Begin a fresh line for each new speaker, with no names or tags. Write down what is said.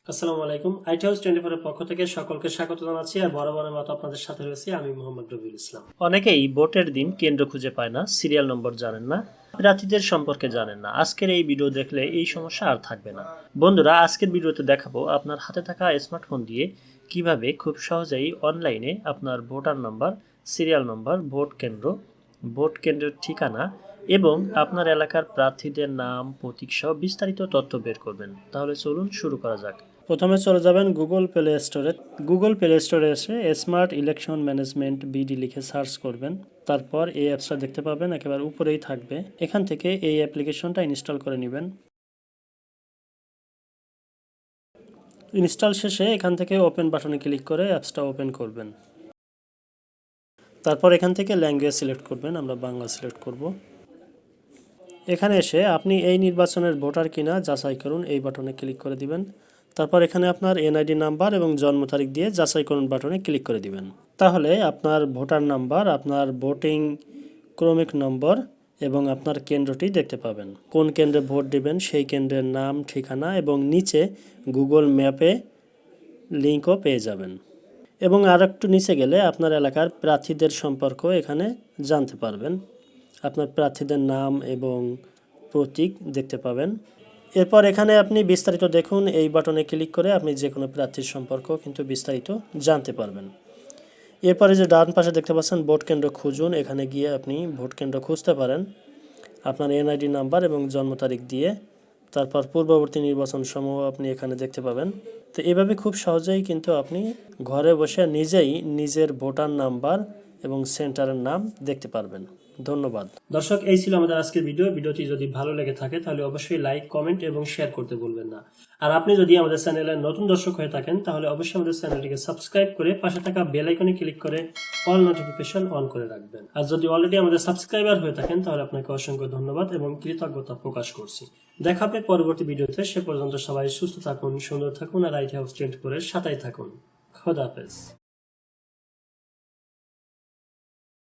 আসসালামু আলাইকুম। IT house 24 এর পক্ষ থেকে সকলকে স্বাগত জানাচ্ছি আর বরাবরের মতো আপনাদের সাথে রয়েছি আমি মোহাম্মদ রবিউল ইসলাম। অনেকেই ভোটের দিন কেন্দ্র খুঁজে পায় না, সিরিয়াল নম্বর জানেন না, প্রার্থীদের সম্পর্কে জানেন না। আজকের এই ভিডিও দেখলে এই সমস্যা আর থাকবে না। বন্ধুরা, আজকের ভিডিওতে দেখাবো আপনার হাতে থাকা স্মার্টফোন দিয়ে কিভাবে খুব সহজেই অনলাইনে আপনার voter number, serial number, vote কেন্দ্রের ঠিকানা এবং আপনার এলাকার প্রার্থীদের নাম, প্রতীক সহ বিস্তারিত তথ্য বের করবেন। তাহলে চলুন শুরু করা যাক। প্রথমে চলে যাবেন গুগল প্লে স্টোরে। গুগল প্লে স্টোরে এসে স্মার্ট ইলেকশন ম্যানেজমেন্ট বিডি লিখে সার্চ করবেন। তারপর এই অ্যাপসটা দেখতে পাবেন, একেবারে উপরেই থাকবে। এখান থেকে এই অ্যাপ্লিকেশনটা ইনস্টল করে নেবেন। ইনস্টল শেষে এখান থেকে ওপেন বাটনে ক্লিক করে অ্যাপসটা ওপেন করবেন। তারপর এখান থেকে ল্যাঙ্গুয়েজ সিলেক্ট করবেন, আমরা বাংলা সিলেক্ট করব। এখানে এসে আপনি এই নির্বাচনের ভোটার কিনা যাচাই করুন, এই বাটনে ক্লিক করে দিবেন। তারপর এখানে আপনার এনআইডি নাম্বার এবং জন্ম তারিখ দিয়ে যাচাই করুন বাটনে ক্লিক করে দিবেন। তাহলে আপনার ভোটার নাম্বার, আপনার ভোটিং ক্রমিক নম্বর এবং আপনার কেন্দ্রটি দেখতে পাবেন। কোন কেন্দ্রে ভোট দিবেন সেই কেন্দ্রের নাম, ঠিকানা এবং নিচে গুগল ম্যাপে লিঙ্কও পেয়ে যাবেন। এবং আর একটু নিচে গেলে আপনার এলাকার প্রার্থীদের সম্পর্ক এখানে জানতে পারবেন। আপনার প্রার্থীদের নাম এবং প্রতীক দেখতে পাবেন। এরপর এখানে আপনি বিস্তারিত দেখুন, এই বাটনে ক্লিক করে আপনি যে কোনো প্রার্থীর সম্পর্ক কিন্তু বিস্তারিত জানতে পারবেন। এরপরে যে ডান পাশে দেখতে পাচ্ছেন ভোট কেন্দ্র খুঁজুন, এখানে গিয়ে আপনি ভোট কেন্দ্র খুঁজতে পারেন আপনার এনআইডি নাম্বার এবং জন্ম তারিখ দিয়ে। তারপর পূর্ববর্তী নির্বাচন সমূহ আপনি এখানে দেখতে পাবেন। তো এভাবে খুব সহজেই কিন্তু আপনি ঘরে বসে নিজেই নিজের ভোটার নাম্বার এবং সেন্টারের নাম দেখতে পারবেন। ধন্যবাদ দর্শক, এই ছিল আমাদের আজকের ভিডিওটি যদি ভালো লেগে থাকে তাহলে অবশ্যই লাইক, কমেন্ট এবং শেয়ার করতে ভুলবেন না। আর আপনি যদি আমাদের চ্যানেলের নতুন দর্শক হয়ে থাকেন তাহলে অবশ্যই আমাদের চ্যানেলটিকে সাবস্ক্রাইব করে পাশে থাকা বেল আইকনে ক্লিক করে অল নোটিফিকেশন অন করে রাখবেন। আর যদি অলরেডি আমাদের সাবস্ক্রাইবার হয়ে থাকেন তাহলে আপনাকে অসংখ্য ধন্যবাদ এবং কৃতজ্ঞতা প্রকাশ করছি। দেখা হবে পরবর্তী ভিডিওতে। সে পর্যন্ত সবাই সুস্থ থাকুন, সুন্দর থাকুন আর আইটি হাউস 24 সাথেই থাকুন। খোদা হাফেজ।